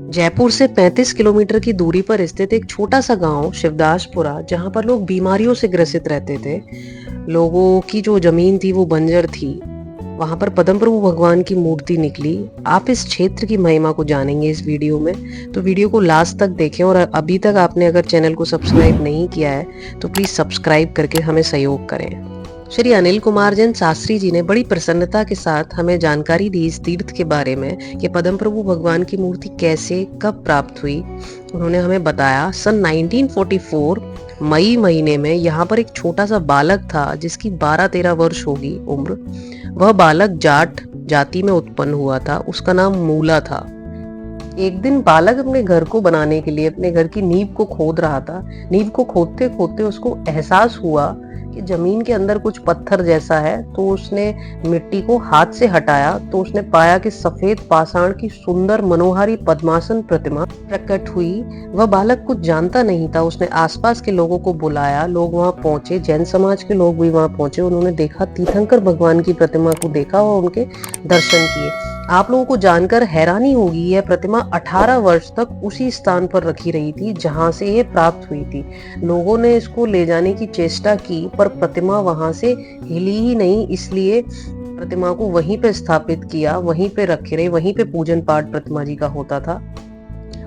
जयपुर से 35 किलोमीटर की दूरी पर स्थित एक छोटा सा गांव शिवदासपुरा, जहां पर लोग बीमारियों से ग्रसित रहते थे। लोगों की जो जमीन थी वो बंजर थी। वहां पर पद्म प्रभु भगवान की मूर्ति निकली। आप इस क्षेत्र की महिमा को जानेंगे इस वीडियो में, तो वीडियो को लास्ट तक देखें। और अभी तक आपने अगर चैनल को सब्सक्राइब नहीं किया है तो प्लीज सब्सक्राइब करके हमें सहयोग करें। श्री अनिल कुमार जैन शास्त्री जी ने बड़ी प्रसन्नता के साथ हमें जानकारी दी इस तीर्थ के बारे में कि पद्म प्रभु भगवान की मूर्ति कैसे कब प्राप्त हुई। उन्होंने हमें बताया सन 1944 मई महीने में यहाँ पर एक छोटा सा बालक था जिसकी 12-13 वर्ष होगी उम्र। वह बालक जाट जाति में उत्पन्न हुआ था। उसका नाम मूला था। एक दिन बालक अपने घर को बनाने के लिए अपने घर की नींव को खोद रहा था। नींव को खोदते खोदते उसको एहसास हुआ कि जमीन के अंदर कुछ पत्थर जैसा है। तो उसने मिट्टी को हाथ से हटाया तो उसने पाया कि सफेद पाषाण की सुंदर मनोहारी पद्मासन प्रतिमा प्रकट हुई। वह बालक कुछ जानता नहीं था। उसने आसपास के लोगों को बुलाया। लोग वहां पहुंचे, जैन समाज के लोग भी वहां पहुंचे। उन्होंने देखा, तीर्थंकर भगवान की प्रतिमा को देखा और उनके दर्शन किए। आप लोगों को जानकर हैरानी होगी, यह प्रतिमा 18 वर्ष तक उसी स्थान पर रखी रही थी जहां से ये प्राप्त हुई थी। लोगों ने इसको ले जाने की चेष्टा की पर प्रतिमा वहां से हिली ही नहीं, इसलिए प्रतिमा को वहीं पे स्थापित किया, वहीं पे रखे रहे, वहीं पे पूजन पाठ प्रतिमा जी का होता था।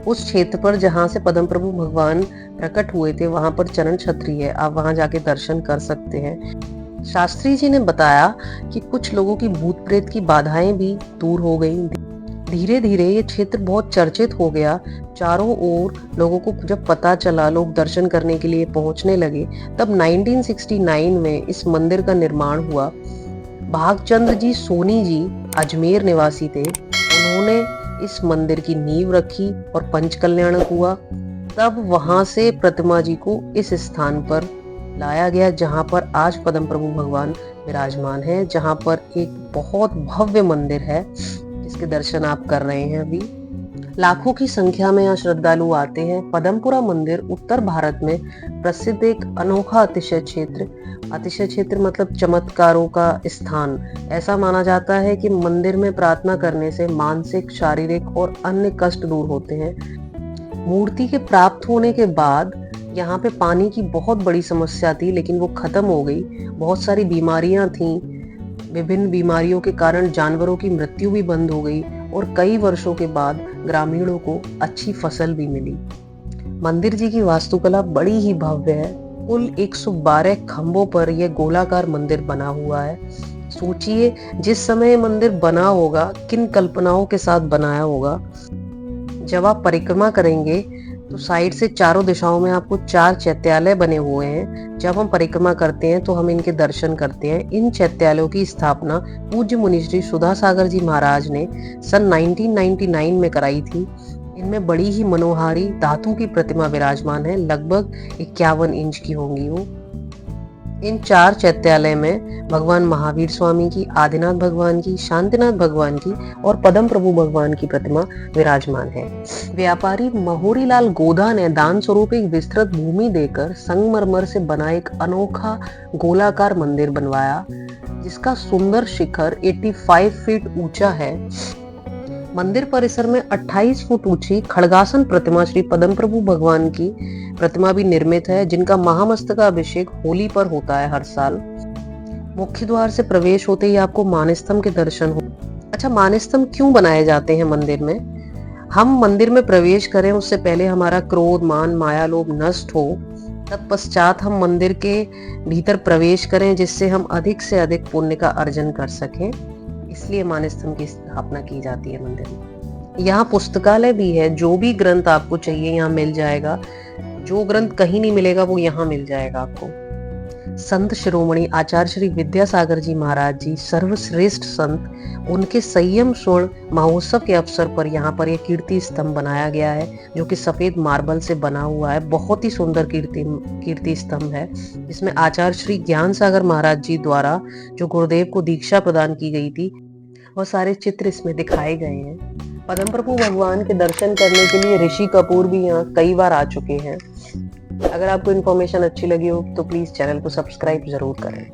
उस क्षेत्र पर जहां से पद्म प्रभु भगवान प्रकट हुए थे वहां पर चरण छत्री है। आप वहां जाके दर्शन कर सकते हैं। शास्त्री जी ने बताया कि कुछ लोगों की भूत प्रेत की बाधाएं भी दूर हो गई। धीरे धीरे ये क्षेत्र बहुत चर्चित हो गया। चारों ओर लोगों को जब पता चला, लोग दर्शन करने के लिए पहुंचने लगे। तब 1969 में इस मंदिर का निर्माण हुआ। भागचंद्र जी सोनी जी अजमेर निवासी थे। उन्होंने इस मंदिर की नींव रखी और पंचकल्याणक हुआ। तब वहां से प्रतिमा जी को इस स्थान पर लाया गया जहां पर आज पद्म प्रभु भगवान विराजमान है, जहां पर एक बहुत भव्य मंदिर है जिसके दर्शन आप कर रहे हैं अभी। लाखों की संख्या में यहाँ श्रद्धालु आते हैं। पद्मपुरा मंदिर उत्तर भारत में प्रसिद्ध एक अनोखा अतिशय क्षेत्र मतलब चमत्कारों का स्थान। ऐसा माना जाता है कि मंदिर में प्रार्थना करने से मानसिक, शारीरिक और अन्य कष्ट दूर होते हैं। मूर्ति के प्राप्त होने के बाद यहाँ पे पानी की बहुत बड़ी समस्या थी, लेकिन वो खत्म हो गई। बहुत सारी बीमारियां थीं। विभिन्न बीमारियों के कारण जानवरों की मृत्यु भी बंद हो गई और कई वर्षों के बाद ग्रामीणों को अच्छी फसल भी मिली। मंदिर जी की वास्तुकला बड़ी ही भव्य है। कुल 112 खंभों पर यह गोलाकार मंदिर बना हुआ है। सोचिए, जिस समय मंदिर बना होगा किन कल्पनाओं के साथ बनाया होगा। जब आप परिक्रमा करेंगे तो साइड से चारों दिशाओं में आपको 4 चैत्यालय बने हुए हैं। जब हम परिक्रमा करते हैं तो हम इनके दर्शन करते हैं। इन चैत्यालयों की स्थापना पूज्य मुनि श्री सुधा सागर जी महाराज ने सन 1999 में कराई थी। इनमें बड़ी ही मनोहारी धातु की प्रतिमा विराजमान है। लगभग 51 इंच की होंगी वो। इन 4 चैत्यालय में भगवान महावीर स्वामी की, आदिनाथ भगवान की, शांतिनाथ भगवान की और पद्म प्रभु भगवान की प्रतिमा विराजमान है। व्यापारी महोरीलाल गोधा ने दान स्वरूप एक विस्तृत भूमि देकर संगमरमर से बना एक अनोखा गोलाकार मंदिर बनवाया, जिसका सुंदर शिखर 85 फीट ऊंचा है। मंदिर परिसर में 28 फुट ऊंची खड़गासन प्रतिमा श्री पद्म प्रभु भगवान की प्रतिमा भी निर्मित है, जिनका महामस्तकाभिषेक होली पर होता है हर साल। मुख्य द्वार से प्रवेश होते ही आपको मानस्तंभ के दर्शन हो। अच्छा, मानस्तंभ क्यों बनाए जाते हैं मंदिर में? हम मंदिर में प्रवेश करें उससे पहले हमारा क्रोध, मान, माया, लोभ नष्ट हो। तत्पश्चात हम मंदिर के भीतर प्रवेश करें जिससे हम अधिक से अधिक पुण्य का अर्जन कर सकें। इसलिए मानस्तंभ की स्थापना की जाती है मंदिर में। यहाँ पुस्तकालय भी है। जो भी ग्रंथ आपको चाहिए यहाँ मिल जाएगा। जो ग्रंथ कहीं नहीं मिलेगा वो यहाँ मिल जाएगा आपको। संत शिरोमणि आचार्य श्री विद्यासागर जी महाराज जी सर्वश्रेष्ठ संत, उनके संयम स्वर्ण महोत्सव के अवसर पर यहाँ पर एक कीर्ति स्तंभ बनाया गया है जो कि सफेद मार्बल से बना हुआ है। बहुत ही सुंदर कीर्ति स्तंभ है, जिसमें आचार्य श्री ज्ञान सागर महाराज जी द्वारा जो गुरुदेव को दीक्षा प्रदान की गई थी वह सारे चित्र इसमें दिखाए गए हैं। पद्म प्रभु भगवान के दर्शन करने के लिए ऋषि कपूर भी यहाँ कई बार आ चुके हैं। अगर आपको इन्फॉर्मेशन अच्छी लगी हो तो प्लीज चैनल को सब्सक्राइब जरूर करें।